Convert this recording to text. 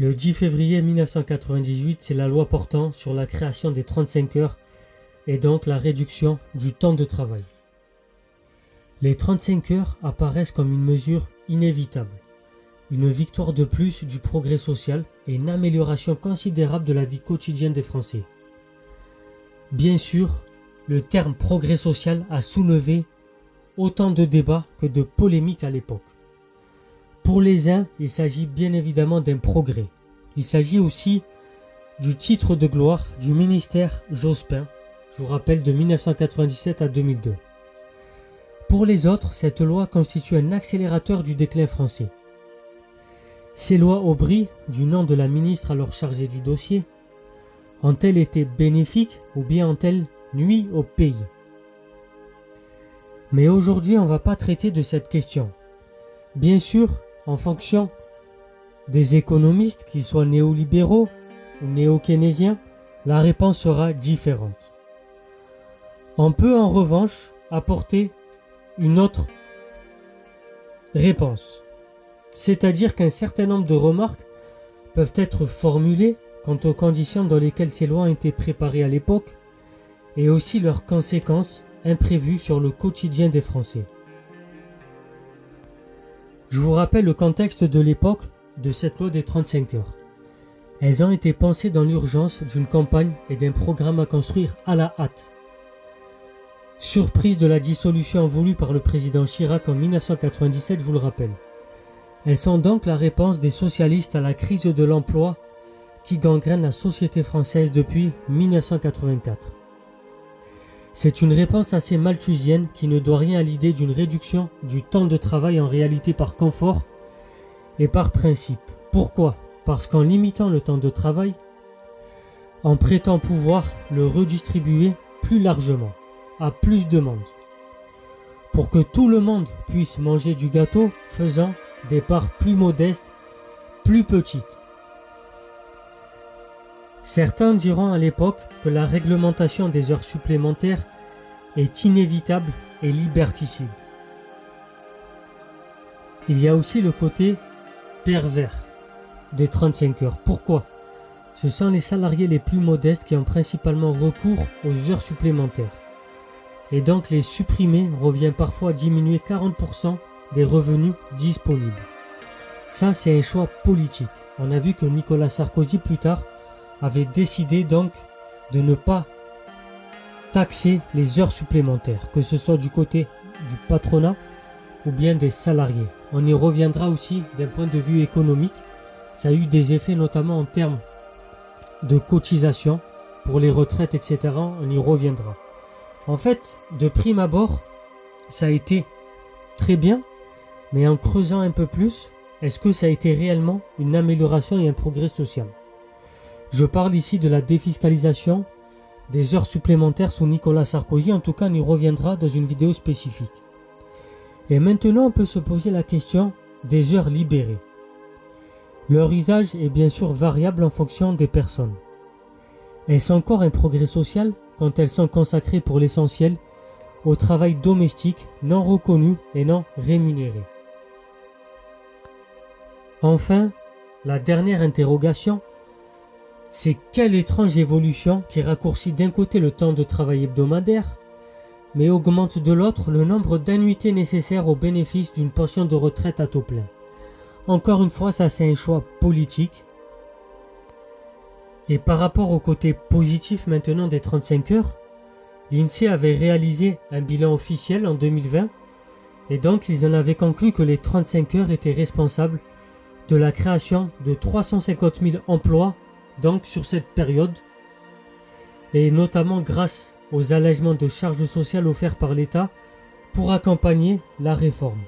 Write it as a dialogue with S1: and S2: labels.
S1: Le 10 février 1998, c'est la loi portant sur la création des 35 heures et donc la réduction du temps de travail. Les 35 heures apparaissent comme une mesure inévitable, une victoire de plus du progrès social et une amélioration considérable de la vie quotidienne des Français. Bien sûr, le terme progrès social a soulevé autant de débats que de polémiques à l'époque. Pour les uns, il s'agit bien évidemment d'un progrès. Il s'agit aussi du titre de gloire du ministère Jospin, je vous rappelle, de 1997 à 2002. Pour les autres, cette loi constitue un accélérateur du déclin français. Ces lois Aubry, du nom de la ministre alors chargée du dossier, ont-elles été bénéfiques ou bien ont-elles nui au pays? Mais aujourd'hui, on ne va pas traiter de cette question. Bien sûr, en fonction des économistes, qu'ils soient néolibéraux ou néo-keynésiens, la réponse sera différente. On peut en revanche apporter une autre réponse, c'est-à-dire qu'un certain nombre de remarques peuvent être formulées quant aux conditions dans lesquelles ces lois ont été préparées à l'époque et aussi leurs conséquences imprévues sur le quotidien des Français. Je vous rappelle le contexte de l'époque de cette loi des 35 heures. Elles ont été pensées dans l'urgence d'une campagne et d'un programme à construire à la hâte. Surprise de la dissolution voulue par le président Chirac en 1997, je vous le rappelle. Elles sont donc la réponse des socialistes à la crise de l'emploi qui gangrène la société française depuis 1984. C'est une réponse assez malthusienne qui ne doit rien à l'idée d'une réduction du temps de travail en réalité par confort et par principe. Pourquoi? Parce qu'en limitant le temps de travail, on prétend pouvoir le redistribuer plus largement, à plus de monde, pour que tout le monde puisse manger du gâteau, faisant des parts plus modestes, plus petites. Certains diront à l'époque que la réglementation des heures supplémentaires est inévitable et liberticide. Il y a aussi le côté pervers des 35 heures. Pourquoi? Ce sont les salariés les plus modestes qui ont principalement recours aux heures supplémentaires. Et donc les supprimer revient parfois à diminuer 40% des revenus disponibles. Ça, c'est un choix politique. On a vu que Nicolas Sarkozy plus tard avait décidé donc de ne pas taxer les heures supplémentaires, que ce soit du côté du patronat ou bien des salariés. On y reviendra aussi d'un point de vue économique. Ça a eu des effets notamment en termes de cotisation pour les retraites, etc. On y reviendra. En fait, de prime abord, ça a été très bien, mais en creusant un peu plus, est-ce que ça a été réellement une amélioration et un progrès social? Je parle ici de la défiscalisation des heures supplémentaires sous Nicolas Sarkozy. En tout cas, on y reviendra dans une vidéo spécifique. Et maintenant, on peut se poser la question des heures libérées. Leur usage est bien sûr variable en fonction des personnes. Est-ce encore un progrès social quand elles sont consacrées pour l'essentiel au travail domestique non reconnu et non rémunéré? Enfin, la dernière interrogation, c'est quelle étrange évolution qui raccourcit d'un côté le temps de travail hebdomadaire, mais augmente de l'autre le nombre d'annuités nécessaires au bénéfice d'une pension de retraite à taux plein. Encore une fois, ça c'est un choix politique. Et par rapport au côté positif maintenant des 35 heures, l'INSEE avait réalisé un bilan officiel en 2020 et donc ils en avaient conclu que les 35 heures étaient responsables de la création de 350 000 emplois donc sur cette période, et notamment grâce aux allègements de charges sociales offerts par l'État pour accompagner la réforme.